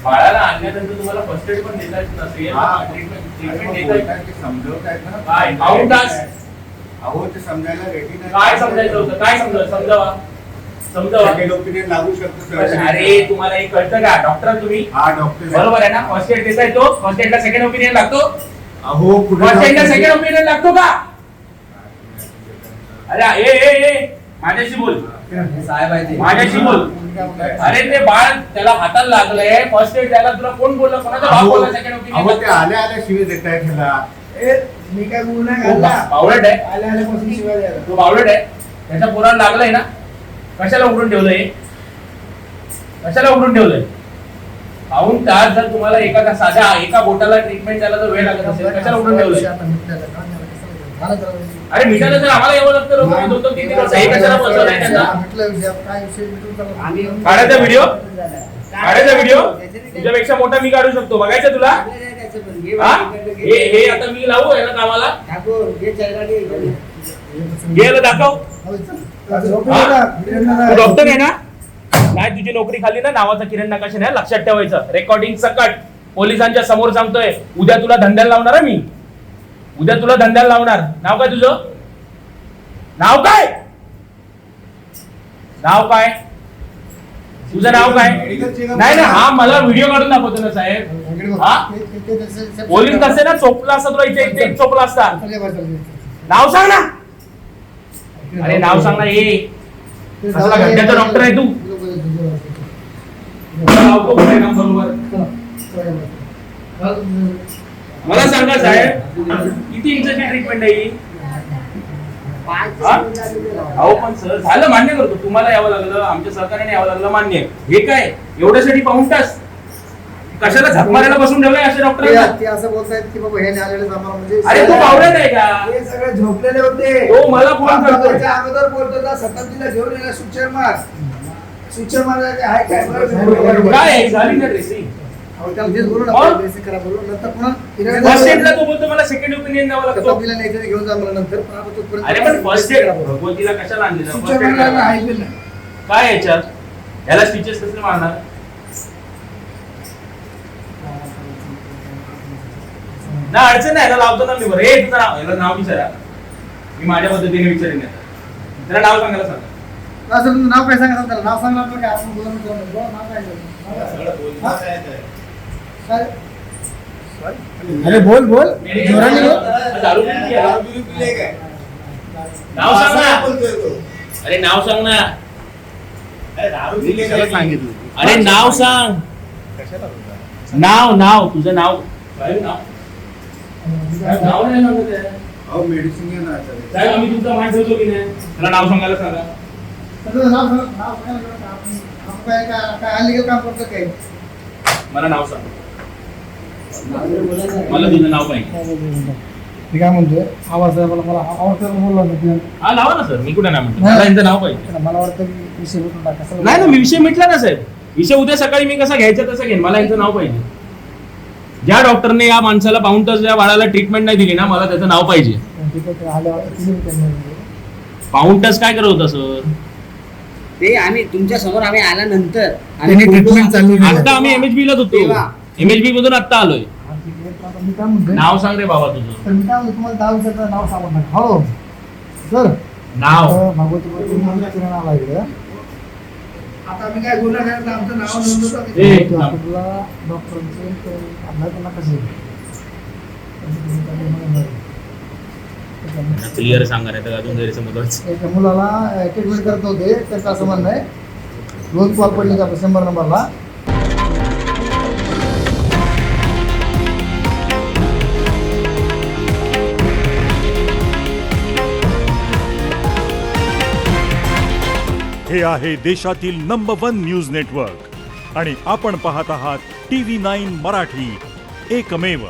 बाळाला आणल्यानंतर तुम्हाला फर्स्ट एड पण देता येत नसेल, ट्रीटमेंट देता येत समजवतायत ना काय पाऊण तास अहो ते समजायला रेडी नाही. काय समजायचं होतं? काय समजावा सेकंड ओपिनियन लागू शकतो सर. अरे तुम्हाला हे कळतं का? डॉक्टर तुम्ही हा डॉक्टर बरोबर आहे ना? फर्स्ट एड देता येतो, फर्स्ट एडला सेकंड ओपिनियन लागतो, अहो फर्स्ट एडला सेकंड ओपिनियन लागतो का? अरे ए माझ्याशी बोल, साहेब आहे ते. माझ्याशी बोल. अरे ते बाळ त्याला हाताला लागलंय, फर्स्ट एड द्यायला तुला कोण बोलला? कोणाचा बाप बोलला सेकंड अहो ते ओपिनियन? आल्या आल्या शिवी देताय त्याला. मी काय बोलू नाही घालला. बावळट आहे, आले आल्यापासून शिवाय द्यायला. तो बावळट आहे. त्याच्या पोराला लागलंय ना, कशाला उघडून ठेवलंय? कशाला उघडून ठेवलंय? पाऊण तास जर तुम्हाला एका साध्या एका बोटाला ट्रीटमेंट द्यायला जर वेळ लागत असेल, कशाला उघडून ठेवलंय? अरे मिठाला जर आम्हाला यावं लागतं रोज 2-3 दिवस, हे कशाला बसवलंय त्यांना? काढायचा व्हिडिओ, काढायचा व्हिडिओ तुझ्यापेक्षा मोठा मी काढू शकतो, बघायचं तुला? हा? हे आता मी लावू याला कामाला? गेलं दाखव. तू डॉक्टर आहे ना? नाही तुझी नोकरी खाली ना, नावाचा किरण नकाशे नाही, लक्षात ठेवायचं. रेकॉर्डिंग सकट पोलिसांच्या समोर सांगतोय. उद्या तुला धंद्याला लावणार आहे मी, उद्या तुला धंद्याला लावणार. नाव काय तुझं? नाव काय? नाव काय तुझं? नाव काय? नाही ना, हा मला व्हिडिओ काढून दाखवतो ना साहेब. हा पोलीस नसते ना, चोपला असता तुला, इथे एक चोपला असता. नाव सांग ना. अरे नाव सांग ना. ये असला घंट्याचा डॉक्टर आहे तू? मला सांगा साहेब, किती इंचाची ट्रीटमेंट आहे? अहो पण सर झालं, मान्य करतो तुम्हाला यावं लागलं, आमच्या सरकारने यावं लागलं, मान्य. हे काय एवढ्यासाठी पाऊण तास कशाला झक मारायला बसून ठेवलंय अशा डॉक्टरांना? ते असं बोलतायत की बाबा हे आलेले आम्हाला म्हणजे अरे तो बावळट आहे का? हे सगळे झोपलेले होते. तो मला फोन करतोय. त्याच्या अगोदर बोलतो का शताब्दीला घेऊन येणार सुचर मार हाय काय बरोबर काय आहे? झाली ना ड्रेसिंग? तेच बोलू ना, बेसिक करा बोलू नंतर पुन्हा फर्स्ट एडला तो बोलतो मला सेकंड ओपिनियन द्यावं लागतो. शताब्दीला नाही तरी घेऊन जा मला नंतर पण आता तोपर्यंत अरे पण फर्स्ट एड भगवतीला कशाला आणलेलं? सुचर First aid मारला काय? आहे बिल नाही. काय याच्यात? याला स्टिचेस कसले मारणार? ना अडचण नाही, याला लावतो ना मी. बरं हे तुझं नाव, याला नाव विचारा, मी माझ्या पद्धतीने विचारेन. त्याला नाव सांगायला सांगा. असं तुमचं नाव काय सांगा त्याला? नाव सांगणार तर काय आपण बोलून नाव काय अरे बोल बोल जोराने बोल. दारू पिली आहे? नाव सांग ना. अरे नाव सांग ना. अरे नाव सांग. नाव तुझं नाव काय? नाव नाही सांगत आहे. अहो मेडिसिन घ्या ना आता. साहेब आम्ही तुमचा मान ठेवतो की नाही? त्याला नाव सांगायला सांगा. नाव सांगा. आपण काय अनलिगल काम करतो काय? मला नाव सांग. मला तुझं नाव पाहिजे. मी काय म्हणतोय, आवाज मला आवाज बोलला होता. हा लावा ना सर, मी कुठे नाही म्हणतो. मला यांचं नाव पाहिजे. मला वाटतं की विषय भेटून टाका. नाही ना, मी विषय मिटला ना साहेब. विषय उद्या सकाळी मी कसा घ्यायचा तसं घेईन. मला यांचं नाव पाहिजे. ज्या डॉक्टरने या माणसाला पाऊण तास या बाळाला ट्रीटमेंट नाही दिली ना, मला त्याचं नाव पाहिजे. पाऊण तास काय करत होता सर? ते आम्ही तुमच्या समोर आम्ही आल्यानंतर त्यांनी ट्रीटमेंट चालू केली. आता आम्ही एमएचबी लाच होतो. एमएचबी मधून आता आलोय. नाव सांग रे बाबा तुझं. तर मी काय म्हणतो, तुम्हाला 10 दिवसाचं नाव सांगून टाका. हो सर, नाव भगवती नाव आहे इकडं. आता आम्ही काय गुन्हा केला तर आमचं नाव नोंदवतो. ए, आपल्याला डॉक्टरांचे आपल्याला त्यांना कसं क्लिअर सांगा नाही तर अजून गैरसमज व्हायचं. एका मुलाला ट्रीटमेंट करत होते, त्यांचं असं म्हणणं आहे 2 कॉल पडले का 100 नंबरला. हे आहे देशातील नंबर 1 न्यूज नेटवर्क आणि आपण पाहत आहात TV9 मराठी, एकमेव.